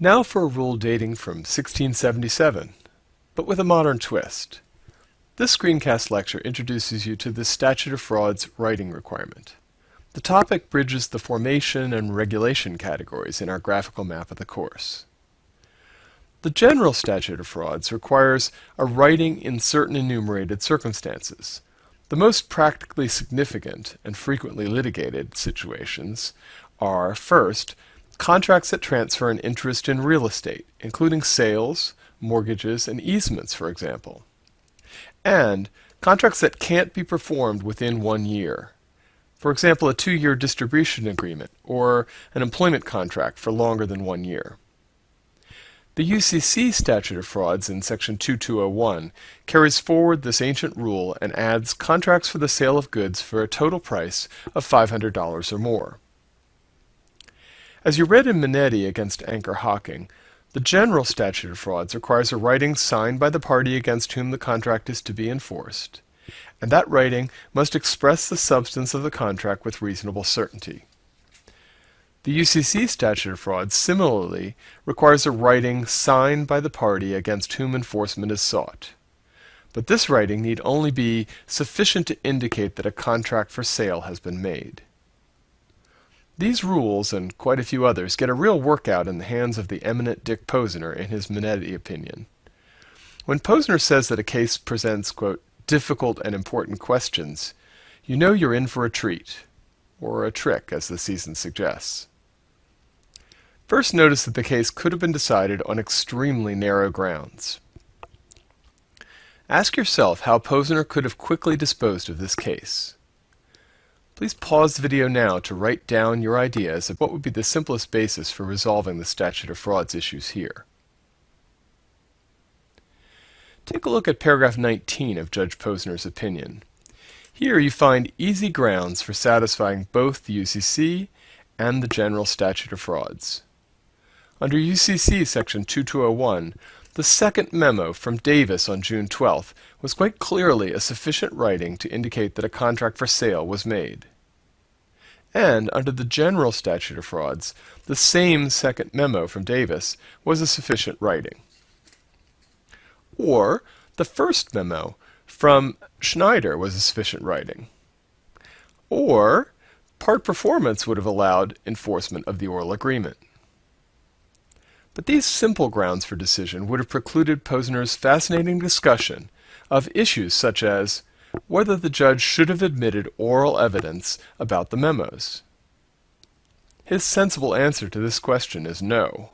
Now for a rule dating from 1677, but with a modern twist. This screencast lecture introduces you to the Statute of Frauds writing requirement. The topic bridges the formation and regulation categories in our graphical map of the course. The general Statute of Frauds requires a writing in certain enumerated circumstances. The most practically significant and frequently litigated situations are, first, contracts that transfer an interest in real estate, including sales, mortgages, and easements, for example. And contracts that can't be performed within 1 year. For example, a 2-year distribution agreement or an employment contract for longer than 1 year. The UCC Statute of Frauds in Section 2201 carries forward this ancient rule and adds contracts for the sale of goods for a total price of $500 or more. As you read in Minetti against Anchor Hocking, the general Statute of Frauds requires a writing signed by the party against whom the contract is to be enforced, and that writing must express the substance of the contract with reasonable certainty. The UCC Statute of Frauds similarly requires a writing signed by the party against whom enforcement is sought. But this writing need only be sufficient to indicate that a contract for sale has been made. These rules, and quite a few others, get a real workout in the hands of the eminent Dick Posner in his Minetti opinion. When Posner says that a case presents, quote, difficult and important questions, you know you're in for a treat, or a trick, as the season suggests. First, notice that the case could have been decided on extremely narrow grounds. Ask yourself how Posner could have quickly disposed of this case. Please pause the video now to write down your ideas of what would be the simplest basis for resolving the Statute of Frauds issues here. Take a look at paragraph 19 of Judge Posner's opinion. Here you find easy grounds for satisfying both the UCC and the general Statute of Frauds. Under UCC section 2201, the second memo from Davis on June 12th was quite clearly a sufficient writing to indicate that a contract for sale was made. And under the general Statute of Frauds, the same second memo from Davis was a sufficient writing. Or the first memo from Schneider was a sufficient writing. Or part performance would have allowed enforcement of the oral agreement. But these simple grounds for decision would have precluded Posner's fascinating discussion of issues such as whether the judge should have admitted oral evidence about the memos. His sensible answer to this question is no.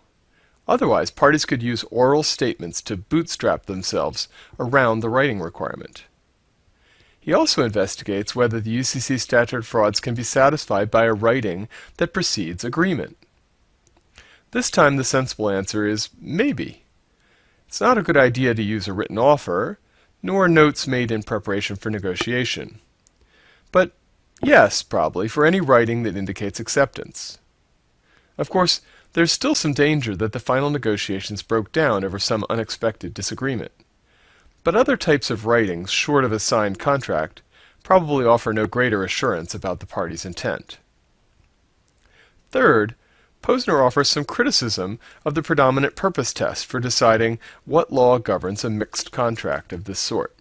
Otherwise, parties could use oral statements to bootstrap themselves around the writing requirement. He also investigates whether the UCC Statute of Frauds can be satisfied by a writing that precedes agreement. This time the sensible answer is maybe. It's not a good idea to use a written offer, nor notes made in preparation for negotiation. But yes, probably, for any writing that indicates acceptance. Of course, there's still some danger that the final negotiations broke down over some unexpected disagreement. But other types of writings, short of a signed contract, probably offer no greater assurance about the party's intent. Third, Posner offers some criticism of the predominant purpose test for deciding what law governs a mixed contract of this sort.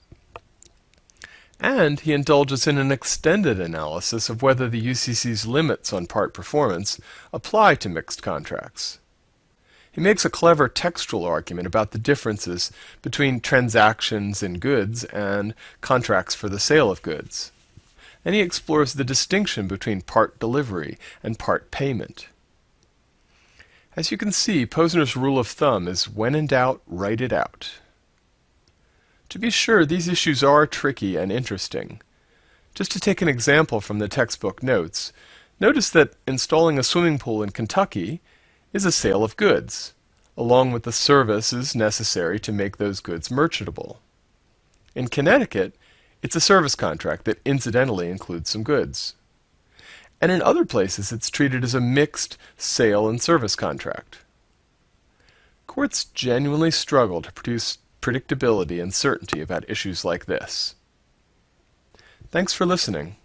And he indulges in an extended analysis of whether the UCC's limits on part performance apply to mixed contracts. He makes a clever textual argument about the differences between transactions in goods and contracts for the sale of goods. And he explores the distinction between part delivery and part payment. As you can see, Posner's rule of thumb is when in doubt, write it out. To be sure, these issues are tricky and interesting. Just to take an example from the textbook notes, notice that installing a swimming pool in Kentucky is a sale of goods, along with the services necessary to make those goods merchantable. In Connecticut, it's a service contract that incidentally includes some goods. And in other places it's treated as a mixed sale and service contract. Courts genuinely struggle to produce predictability and certainty about issues like this. Thanks for listening.